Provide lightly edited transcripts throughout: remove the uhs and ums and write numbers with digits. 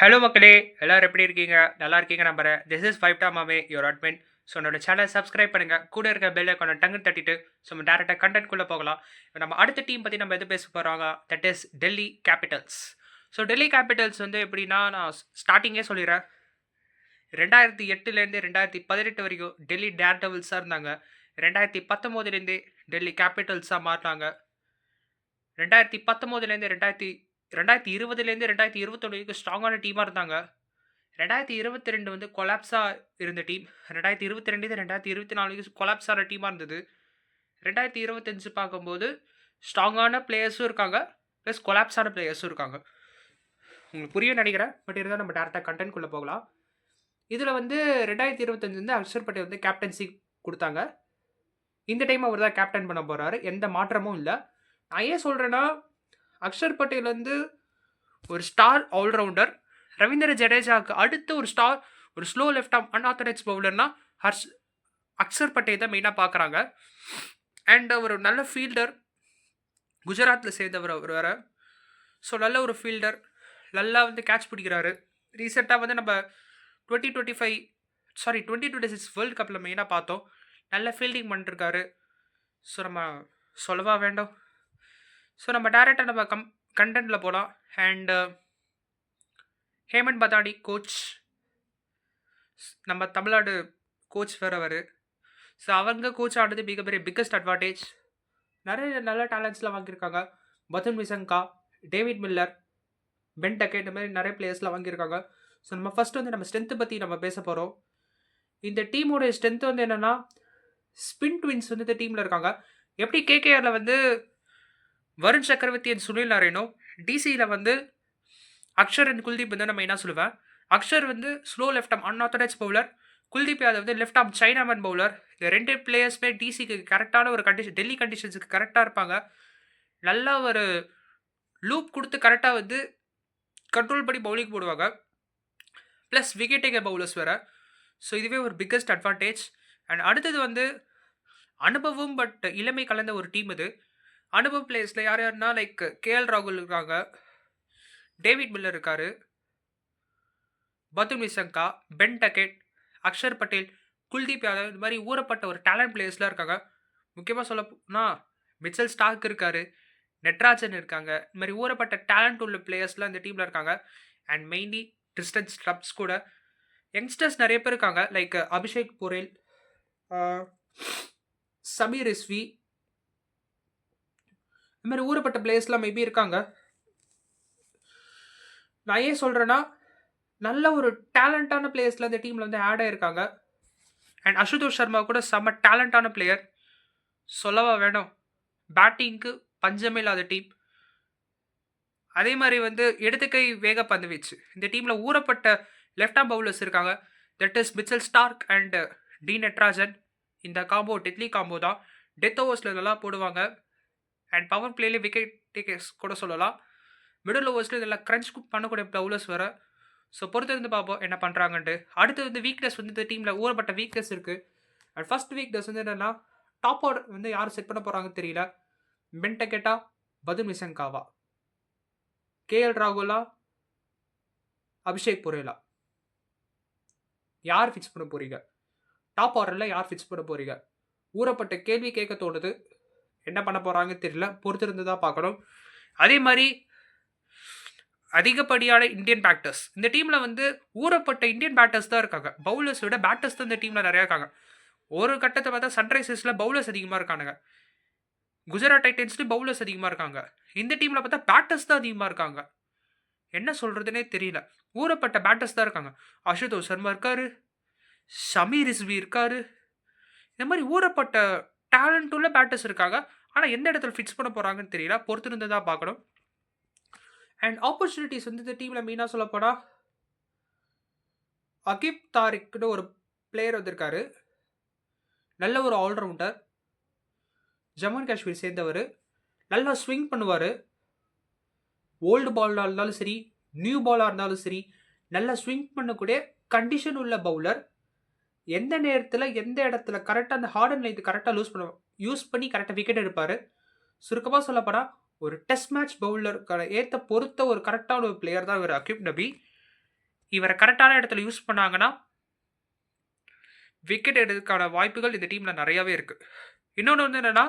Hello மக்களே! எல்லாரும் எப்படி இருக்கீங்க? நல்லா இருக்கீங்க நம்புறேன். திஸ் இஸ் 5 டா மாமே யுவர் அட்மின். ஸோ என்னோட சேனல சப்ஸ்கிரைப் பண்ணுங்க. கூட இருக்க பெல் ஐகான டங்குன்னு தட்டிட்டு, ஸோ நம்ம டைரக்ட்டா கன்டென்ட்குள்ள போகலாம். இப்ப நம்ம அடுத்த டீம் பத்தி நம்ம எது பேச போறோங்க, that is Delhi Capitals. So Delhi Capitals வந்து எப்படின்னா, நான் ஸ்டார்ட்டிங்கே சொல்லிர்றேன். 2008லேருந்து 2018 வரைக்கும் டெல்லி டேர் டெவில்ஸா இருந்தாங்க. 2019லேருந்தே டெல்லி கேபிட்டல்ஸா மாறுனாங்க. 2019லேருந்து 2020லேருந்து 2021 வரைக்கும் ஸ்ட்ராங்கான டீமா இருந்தாங்க. 2022 வந்து கொலாப்ஸா இருந்த டீம். 2022 2024 வரைக்கும் கொலாப்ஸ் ஆன டீமா இருந்தது. 2025 பார்க்கும்போது ஸ்ட்ராங்கான பிளேயர்ஸும் இருக்காங்க. பிளஸ் கொலாப்ஸ் ஆன பிளேயர்ஸும் இருக்காங்க. உங்களுக்கு புரியும்னு நெனைக்கிறேன். பட் இருந்தாலும் நம்ம டைரக்ட்டா கன்டென்ட்குள்ள போகலாம். இதுல வந்து 2025 வந்து அக்ஷர் பட்டேல் வந்து கேப்டன்சி குடுத்தாங்க. இந்த டைம் அவர் தான் கேப்டன் பண்ண போறாரு. எந்த மாற்றமும் இல்ல. நான் ஏன் சொல்றேன்னா, அக்ஷர் பட்டேல் வந்து ஒரு ஸ்டார் ஆல் ரவுண்டர். ரவீந்திர ஜடேஜாவுக்கு அடுத்து ஒரு ஸ்டார், ஒரு ஸ்லோ லெஃப்ட் ஆர்ம் அன்ஆத்தரைஸ்ட் பவுலர்னா அக்ஷர் பட்டேல் தான் மெயினாக பார்க்குறாங்க. அண்ட் ஒரு நல்ல ஃபீல்டர். குஜராத்தில் சேர்ந்தவர் அவர் வேற. ஸோ நல்ல ஒரு ஃபீல்டர். நல்லா வந்து கேட்ச் பிடிக்கிறாரு. ரீசெண்டாக வந்து நம்ம 2026 வேர்ல்டு கப்பில் மெயினாக பார்த்தோம். நல்ல ஃபீல்டிங் பண்ணிட்டுருக்காரு. ஸோ நம்ம சொல்லவா வேண்டும். ஸோ நம்ம டேரெக்டாக நம்ம கண்டென்ட்டில் போகலாம். அண்ட் ஹேமந்த் பதானி கோச், நம்ம தமிழ்நாடு கோச் வேறு அவர். ஸோ அவங்க கோச் ஆனது மிகப்பெரிய பிக்கஸ்ட் அட்வான்டேஜ். நிறைய நல்ல டேலண்ட்ஸ்லாம் வாங்கியிருக்காங்க. பதுன் விசங்கா, டேவிட் மில்லர், பென் டக்கே, இந்த மாதிரி நிறைய பிளேயர்ஸ்லாம் வாங்கியிருக்காங்க. ஸோ நம்ம ஃபர்ஸ்ட் வந்து நம்ம ஸ்ட்ரென்த்தை பற்றி நம்ம பேச போகிறோம். இந்த டீமோடைய ஸ்ட்ரென்த் வந்து என்னென்னா, ஸ்பின் ட்வின்ஸ் வந்து இந்த டீமில் இருக்காங்க. எப்படி கேகேஆரில் வந்து வருண் சக்கரவர்த்தி அண்ட் சுனில் நாராயணோ, டிசியில் வந்து அக்ஷர் அண்ட் குல்தீப் வந்து நம்ம என்ன சொல்லுவேன். அக்ஷர் வந்து slow left arm unauthorised bowler. Kuldeep Yadav வந்து லெஃப்ட் ஆர்ம் சைனாமன் பவுலர். இந்த ரெண்டு பிளேயர்ஸ்மே டிசிக்கு கரெக்டான ஒரு கண்டிஷன், டெல்லி கண்டிஷன்ஸுக்கு கரெக்டாக இருப்பாங்க. நல்லா ஒரு லூப் கொடுத்து கரெக்டாக வந்து கண்ட்ரோல் பண்ணி பவுலிங் போடுவாங்க. ப்ளஸ் விக்கெட் டேக்கர் பவுலர்ஸ் வேறு. ஸோ இதுவே ஒரு பிக்கஸ்ட் அட்வான்டேஜ். அண்ட் அடுத்தது வந்து அனுபவம் பட் இளமை கலந்த ஒரு டீம் இது. அனுபவ பிளேயர்ஸில் யார் யாருன்னா, லைக் கேஎல் ராகுல் இருக்காங்க, டேவிட் மில்லர் இருக்காரு, பதுன் விசங்கா, பென் டக்கெட், அக்ஷர் பட்டேல், குல்தீப் யாதவ், இந்த மாதிரி ஊறப்பட்ட ஒரு டேலண்ட் பிளேயர்ஸ்லாம் இருக்காங்க. முக்கியமாக சொல்ல போனால் மிச்சல் ஸ்டார்க் இருக்காரு, நெட்ராஜன் இருக்காங்க. இந்த மாதிரி ஊறப்பட்ட டேலண்ட் உள்ள பிளேயர்ஸ்லாம் இந்த டீமில் இருக்காங்க. அண்ட் மெயின்லி டிஸ்டன்ஸ் ஸ்டப்ஸ் கூட யங்ஸ்டர்ஸ் நிறைய பேர் இருக்காங்க. லைக் அபிஷேக் பொரேல், சமீர் ரிஸ்வி, இந்த மாதிரி ஊறப்பட்ட பிளேயர்ஸ்லாம் மேபி இருக்காங்க. நான் ஏன் சொல்கிறேன்னா, நல்ல ஒரு டேலண்டான பிளேயர்ஸ்லாம் இந்த டீமில் வந்து ஆட் ஆகிருக்காங்க. அண்ட் அசுதோஷ் சர்மா கூட செம்ம டேலண்டான பிளேயர், சொல்லவா வேணும். பேட்டிங்க்கு பஞ்சமே இல்லாத டீம். அதே மாதிரி வந்து இடதுக்கை வேக பந்து வீச்சு. இந்த டீமில் ஊறப்பட்ட லெஃப்ட் ஆர்ம் பவுலர்ஸ் இருக்காங்க. That is Mitchell Starc and T Natarajan. இந்த காம்போ டெட்லி காம்போ தான். டெத் ஓவர்ஸில் நல்லா போடுவாங்க. அண்ட் பவர் பிளேலேயே விக்கெட் டேக்கர்ஸ் கூட சொல்லலாம். மிடில் ஓவர்ஸில் இதெல்லாம் க்ரன்ச் பண்ணக்கூடிய பவுலர்ஸ் வேறு. ஸோ பொறுத்து இருந்து பார்ப்போம் என்ன பண்ணுறாங்கன்ட்டு. அடுத்து வந்து வீக்னஸ் வந்து இந்த டீமில் ஊறப்பட்ட வீக்னஸ் இருக்குது. அண்ட் ஃபர்ஸ்ட் வீக்னஸ் வந்து என்னென்னா, டாப் ஆர்டர் வந்து யார் செட் பண்ண போகிறாங்கன்னு தெரியல. பென் டக்கெட்டா, பதுன் விசங்காவா, கேஎல் ராகுலா, அபிஷேக் பொரேலா, யார் ஃபிக்ஸ் பண்ண போறீங்க? டாப் ஆர்டரில் யார் ஃபிக்ஸ் பண்ண போறீங்க? ஊறப்பட்ட கேள்வி கேட்க தோணுது. என்ன பண்ண போகிறாங்கன்னு தெரியல. பொறுத்து இருந்து தான் பார்க்கணும். அதே மாதிரி அதிகப்படியான இந்தியன் பேட்டர்ஸ் இந்த டீமில் வந்து ஊறப்பட்ட இந்தியன் பேட்டர்ஸ் தான் இருக்காங்க. பவுலர்ஸ் விட பேட்டர்ஸ் தான் இந்த டீமில் நிறையா இருக்காங்க. ஒரு கட்டத்தை பார்த்தா சன்ரைசர்ஸில் பவுலர்ஸ் அதிகமாக இருக்கானுங்க. குஜராத் டைட்டன்ஸ்லேயும் பவுலர்ஸ் அதிகமாக இருக்காங்க. இந்த டீமில் பார்த்தா பேட்டர்ஸ் தான் அதிகமாக இருக்காங்க. என்ன சொல்கிறதுனே தெரியல. ஊறப்பட்ட பேட்டர்ஸ் தான் இருக்காங்க. அசுதோஷ் சர்மா இருக்காரு, ஷமீர் ரிஸ்வி இருக்காரு. இந்த மாதிரி ஊறப்பட்ட டேலண்ட் உள்ள பேட்டர்ஸ் இருக்காங்க. ஆனால் எந்த இடத்துல ஃபிக்ஸ் பண்ண போகிறாங்கன்னு தெரியல. பொறுத்து இருந்து தான் பார்க்கணும். அண்ட் ஆப்பர்ச்சுனிட்டிஸ் வந்து இந்த டீமில் மெயினாக சொல்லப்போனால், அகிப் தாரிக்னு ஒரு பிளேயர் வந்திருக்காரு. நல்ல ஒரு ஆல்ரவுண்டர். ஜம்மு அண்ட் காஷ்மீர் சேர்ந்தவர். நல்லா ஸ்விங் பண்ணுவார். ஓல்டு பாலாக இருந்தாலும் சரி, நியூ பாலாக இருந்தாலும் சரி, நல்லா ஸ்விங் பண்ணக்கூடிய கண்டிஷன் உள்ள பவுலர். எந்த நேரத்தில் எந்த இடத்துல கரெக்டாக அந்த ஹார்ட் அண்ட் லைன் கரெக்டாக யூஸ் பண்ணி கரெக்டாக விக்கெட் எடுப்பார். சுருக்கமாக சொல்லப்போனால் ஒரு டெஸ்ட் மேட்ச் பவுலருக்கான பொறுத்த ஒரு கரெக்டான ஒரு பிளேயர் தான் இவர் அகிப் நபி. இவரை கரெக்டான இடத்துல யூஸ் பண்ணாங்கன்னா விக்கெட் எடுக்கிறதுக்கான வாய்ப்புகள் இந்த டீமில் நிறையாவே இருக்குது. இன்னொன்று வந்து என்னென்னா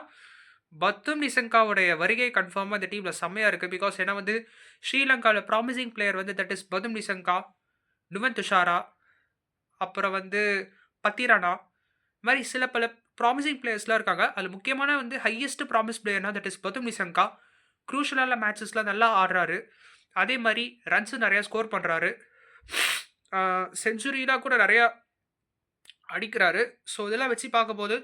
பத்தும் நிசங்காவுடைய வருகை கன்ஃபார்மாக இந்த டீமில் செம்மையாக இருக்குது. பிகாஸ் ஏன்னா வந்து ஸ்ரீலங்காவில் ப்ராமிசிங் பிளேயர் வந்து தட் இஸ் பதும் நிசங்கா, நுவன் துஷாரா, அப்புறம் வந்து பத்திரானா, இது மாதிரி சில பல ப்ராமிசிங் பிளேயர்ஸ்லாம் இருக்காங்க. அதில் முக்கியமான வந்து ஹையஸ்ட் ப்ராமிஸ் பிளேயர்னா தட் இஸ் பதும் நிசங்கா. க்ரூஷலான மேட்சஸ்லாம் நல்லா ஆடுறாரு. அதே மாதிரி ரன்ஸும் நிறையா ஸ்கோர் பண்ணுறாரு. செஞ்சுரிலாம் கூட நிறையா அடிக்கிறாரு. ஸோ இதெல்லாம் வச்சு பார்க்கும்போது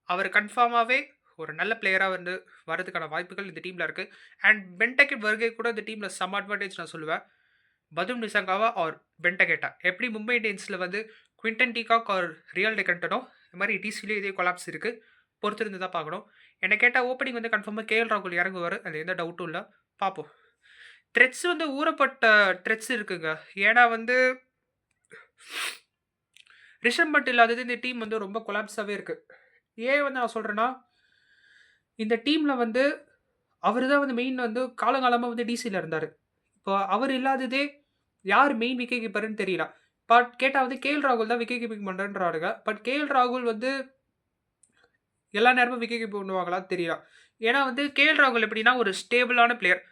அவர் கன்ஃபார்மாகவே ஒரு நல்ல பிளேயராக வந்து வரதுக்கான வாய்ப்புகள் இந்த டீமில் இருக்குது. அண்ட் பென்டகெட் வருகை கூட இந்த டீமில் சம் அட்வான்டேஜ் நான் சொல்லுவேன். பதும் நிசங்காவா ஆர் பென்டகெட்டா எப்படி மும்பை இந்தியன்ஸில் வந்து குவிண்டன் டீகாக் ஆர் ரியல் டெக்கன்டனோ இது மாதிரி டிசிலே இதே கொலாப்ஸ் இருக்குது. பொறுத்திருந்து தான் பார்க்கணும். என்னை கேட்டால் ஓப்பனிங் வந்து கன்ஃபார்மாக கேஎல் ராகுல் இறங்குவார், அது எந்த டவுட்டும் இல்லை. பார்ப்போம். த்ரெட்ஸ் வந்து ஊறப்பட்ட த்ரெட்ஸ் இருக்குங்க. ஏன்னா வந்து ரிஷப் பண்ட் இல்லாதது இந்த டீம் வந்து ரொம்ப கொலாப்ஸாகவே இருக்குது. ஏன் வந்து நான் சொல்கிறேன்னா இந்த டீமில் வந்து அவர் தான் வந்து மெயின் வந்து காலங்காலமாக வந்து டிசியில் இருந்தார். இப்போ அவர் இல்லாததே யார் மெயின் விக்கெட் கீப்பர்னு தெரியல. பட் கேட்டால் வந்து கேஎல் ராகுல் தான் விக்கெட் கீப்பிங் பண்ணுறேன்றாருங்க. பட் கேஎல் ராகுல் வந்து எல்லா நேரமும் விக்கெட் கீப் பண்ணுவாங்களா தெரியல. ஏன்னா வந்து கேஎல் ராகுல் எப்படின்னா ஒரு ஸ்டேபிளான பிளேயர்,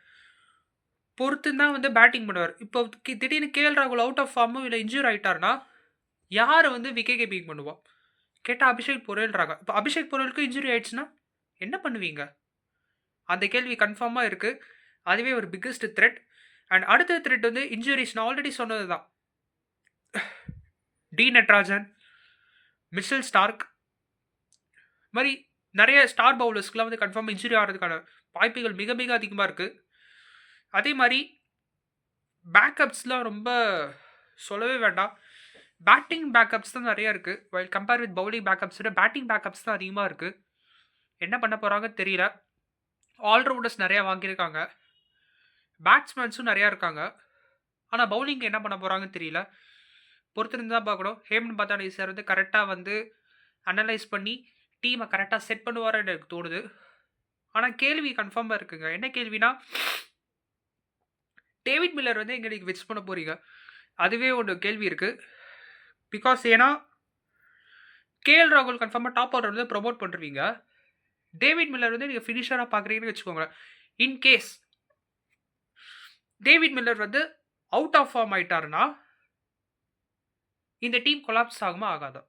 பொறுத்து தான் வந்து பேட்டிங் பண்ணுவார். இப்போ திடீர்னு கேஎல் ராகுல் அவுட் ஆஃப் ஃபார்மும் இல்லை இன்ஜூர் ஆகிட்டார்னா யார் வந்து விக்கெட் கீப்பிங் பண்ணுவான் கேட்டால் அபிஷேக் பொரேல்றாங்க. இப்போ அபிஷேக் பொரேலுக்கு இன்ஜுரி ஆயிடுச்சுன்னா என்ன பண்ணுவீங்க? அந்த கேள்வி கன்ஃபார்மாக இருக்குது. அதுவே ஒரு பிக்கஸ்ட் த்ரெட். அண்ட் அடுத்த த்ரெட் வந்து இன்ஜுரிஸ். நான் ஆல்ரெடி சொன்னது தான். டி நட்ராஜன், மிச்சல் ஸ்டார்க் மாதிரி நிறைய ஸ்டார் பவுலர்ஸ்க்குலாம் வந்து கன்ஃபார்மாக இன்ஜுரி ஆகிறதுக்கான வாய்ப்புகள் மிக மிக அதிகமாக இருக்குது. அதே மாதிரி பேக்கப்ஸ்லாம் ரொம்ப சொல்லவே வேண்டாம். பேட்டிங் பேக்கப்ஸ் தான் நிறையா இருக்குது. While compare with bowling backups விட பேட்டிங் பேக்கப்ஸ் தான் அதிகமாக இருக்குது. என்ன பண்ண போகிறாங்க தெரியல. ஆல்ரவுண்டர்ஸ் நிறையா வாங்கியிருக்காங்க, பேட்ஸ்மேன்ஸும் நிறையா இருக்காங்க. ஆனால் பவுலிங் என்ன பண்ண போகிறாங்கன்னு தெரியல. பொறுத்திருந்து தான் பார்க்கணும். ஹேமந்த் பத்தானி சார் வந்து கரெக்டாக வந்து அனலைஸ் பண்ணி டீமை கரெக்டாக செட் பண்ணுவார்னு எனக்கு தோணுது. ஆனால் கேள்வி கன்ஃபார்மாக இருக்குங்க. என்ன கேள்வினா டேவிட் மில்லர் வந்து எங்கே நீங்கள் விச் பண்ண போகிறீங்க, அதுவே ஒன்று கேள்வி இருக்குது. பிகாஸ் ஏன்னா கேஎல் ராகுல் கன்ஃபார்மாக டாப் ஆர்டர் வந்து ப்ரொமோட் பண்ணுறீங்க. டேவிட் மில்லர் வந்து நீங்கள் ஃபினிஷராக பார்க்குறீங்கன்னு வச்சுக்கோங்க. இன்கேஸ் டேவிட் மில்லர் வந்து அவுட் ஆஃப் ஃபார்ம் ஆயிட்டாருன்னா இந்த டீம் கொலாப்ஸ் ஆகுமா ஆகாதா?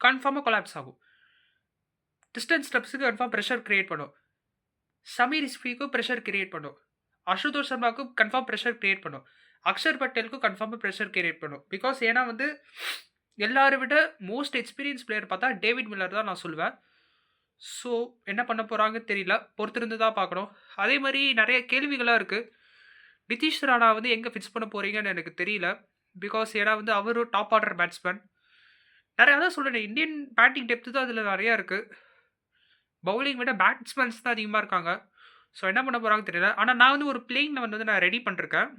கன்ஃபார்மாக கொலாப்ஸ் ஆகும். டிஸ்டன்ஸ் ஸ்டெப்ஸுக்கு கன்ஃபார்ம் ப்ரெஷர் கிரியேட் பண்ணும். சமீர் இஸ்பிக்கும் ப்ரெஷர் கிரியேட் பண்ணும். அசுதோஷ் சர்மாவுக்கும் கன்ஃபார்ம் ப்ரெஷர் கிரியேட் பண்ணும். அக்ஷர் பட்டேலுக்கும் கன்ஃபார்மாக ப்ரெஷர் கிரியேட் பண்ணும். பிகாஸ் ஏன்னா வந்து எல்லாரும் விட மோஸ்ட் எக்ஸ்பீரியன்ஸ் பிளேயர் பார்த்தா டேவிட் மில்லர் தான் நான் சொல்லுவேன். ஸோ என்ன பண்ண போகிறாங்கன்னு தெரியல, பொறுத்திருந்து தான் பார்க்கணும். அதே மாதிரி நிறைய கேள்விகளாக இருக்குது. நிதிஷ் ராணா வந்து எங்கே ஃபிக்ஸ் பண்ண போகிறீங்கன்னு எனக்கு தெரியல. பிகாஸ் ஏன்னா வந்து அவரும் டாப் ஆர்டர் பேட்ஸ்மேன். நிறையா தான் சொல்கிறேன், இந்தியன் பேட்டிங் டெப்த்து தான் அதில் நிறையா இருக்குது. பவுலிங் விட பேட்ஸ்மேன்ஸ் தான் அதிகமாக இருக்காங்க. ஸோ என்ன பண்ண போகிறாங்கன்னு தெரியல. ஆனால் நான் வந்து ஒரு பிளேயிங் வந்து நான் ரெடி பண்ணிருக்கேன்.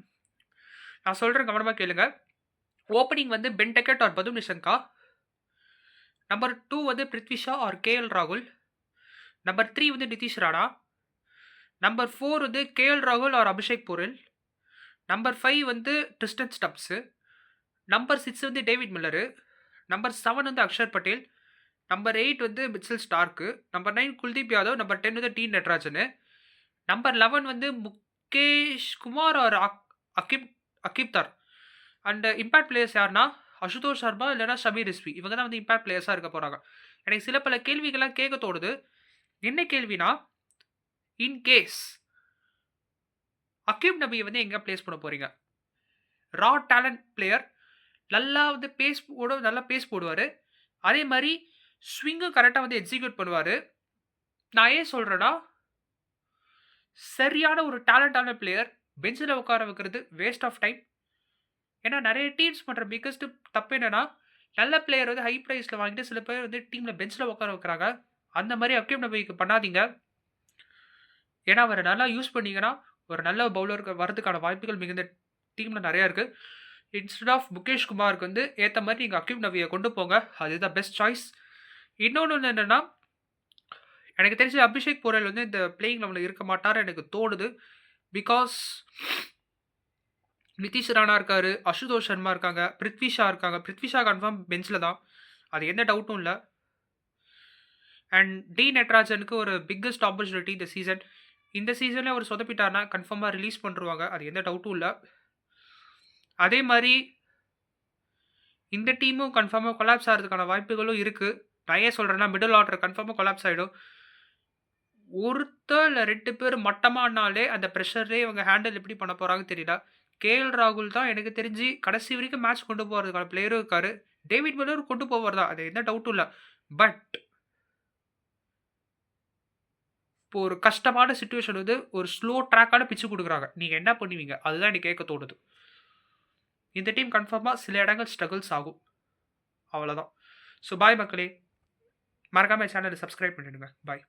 நான் சொல்கிறேன், கவனமாக கேளுங்க. ஓப்பனிங் வந்து பென்டகெட் ஆர் பதும் நிசங்கா. நம்பர் 2 வந்து பிருத்வி ஷா ஆர் கேஎல் ராகுல். நம்பர் 3 வந்து நிதிஷ் ராணா. நம்பர் 4 வந்து கேஎல் ராகுல் ஆர் அபிஷேக் பொரேல். நம்பர் 5 வந்து டிஸ்டன் ஸ்டப்ஸு. நம்பர் 6 வந்து டேவிட் மில்லரு. நம்பர் 7 வந்து அக்ஷர் பட்டேல். நம்பர் 8 வந்து Mitchell Starc. Number 9 Kuldeep Yadav. Number 10 வந்து டி நட்ராஜனு. நம்பர் 11 வந்து முகேஷ் குமார் ஆர் அகிப்தார். அண்ட் இம்பேக்ட் பிளேயர்ஸ் யாருன்னா அசுதோஷ் சர்மா இல்லைனா ஷமீர் ரிஸ்வி. இவங்க தான் வந்து இம்பேக்ட் பிளேயர்ஸாக இருக்க போகிறாங்க. எனக்கு சில பல கேள்விகள்லாம் கேட்க தோணுது. என்ன கேள்வினா, இன்கேஸ் அக்யூப் நபியை வந்து எங்கே பிளேஸ் பண்ண போகிறீங்க? ரா டேலண்ட் பிளேயர், நல்லா வந்து நல்லா பேஸ் போடுவார். அதே மாதிரி ஸ்விங்கும் கரெக்டாக வந்து எக்ஸிக்யூட் பண்ணுவார். நான் ஏன் சொல்கிறேன்னா, சரியான ஒரு டேலண்டான பிளேயர் பெஞ்சில் உட்கார வைக்கிறது வேஸ்ட் ஆஃப் டைம். ஏன்னா நிறைய டீம்ஸ் பண்ணுற பிக்கஸ்ட் தப்பு என்னென்னா, நல்ல பிளேயர் வந்து ஹை ப்ரைஸில் வாங்கிட்டு சில பேர் வந்து டீமில் பெஞ்சில் உட்கார வைக்கிறாங்க. அந்த மாதிரி அக்யூப் நபிக்கு பண்ணாதீங்க. ஏன்னா அவரை நல்லா யூஸ் பண்ணிங்கன்னா ஒரு நல்ல பவுலருக்கு வரதுக்கான வாய்ப்புகள் மிகுந்த டீமில் நிறையா இருக்குது. இன்ஸ்டெட் ஆஃப் முகேஷ் குமாருக்கு வந்து ஏற்ற மாதிரி நீங்கள் அக்யூப் நபியை கொண்டு போங்க. அதுதான் பெஸ்ட் சாய்ஸ். இன்னொன்று என்னென்னா, எனக்கு தெரிஞ்ச அபிஷேக் பொரேல் வந்து இந்த பிளேயிங் லெவலில் இருக்க மாட்டார் எனக்கு தோணுது. பிகாஸ் நிதிஷ் ராணா இருக்காரு, அசுதோஷ் சர்மா இருக்காங்க, பிருத்வி ஷா இருக்காங்க. பிருத்வி ஷா கன்ஃபார்ம் பெஞ்ச்ல தான். அது எந்த டவுட்டும் இல்ல. அண்ட் டி நட்ராஜனுக்கு ஒரு பிக்கஸ்ட் ஆப்பர்ச்சுனிட்டி இந்த சீசன். இந்த சீசன்ல அவர் சொதப்பிட்டார்னா கன்ஃபார்மா ரிலீஸ் பண்ணிருவாங்க. அது எந்த டவுட்டும் இல்ல. அதே மாரி இந்த டீமும் கன்ஃபார்மா கொலாப்ஸ் ஆறதுக்கான வாய்ப்புகளும் இருக்கு. நான் ஏன் சொல்றேன்னா, மிடில் ஆர்டர் கன்ஃபார்மா கொலாப்ஸ் ஆயிடும். ஒருத்தர் இல்ல 2 பேர் மட்டமானாலே அந்த பிரஷர்லயே இவங்க ஹேண்டில் எப்படி பண்ண போறாங்கன்னு தெரியல. கேஎல் ராகுல் தான் எனக்கு தெரிஞ்சு கடைசி வரைக்கும் மேட்ச் கொண்டு போறதுக்கான பிளேயரும் இருக்காரு. டேவிட் மில்லரும் கொண்டு போவார் தான். அது எந்த டவுட்டும் இல்ல. பட் இப்போ ஒரு கஷ்டமான சிச்சுவேஷன் வந்து ஒரு ஸ்லோ ட்ராக்கான பிட்ச் குடுக்குறாங்க. நீங்க என்ன பண்ணுவீங்க? அதுதான் எனக்கு கேட்க தோணுது. இந்த டீம் கன்ஃபார்மா சில இடங்கள் ஸ்ட்ரகிள்ஸ் ஆகும். அவ்வளோதான். ஸோ பாய் மக்களே. மறக்காம சேனலை சப்ஸ்கிரைப் பண்ணிடுங்க. பாய்.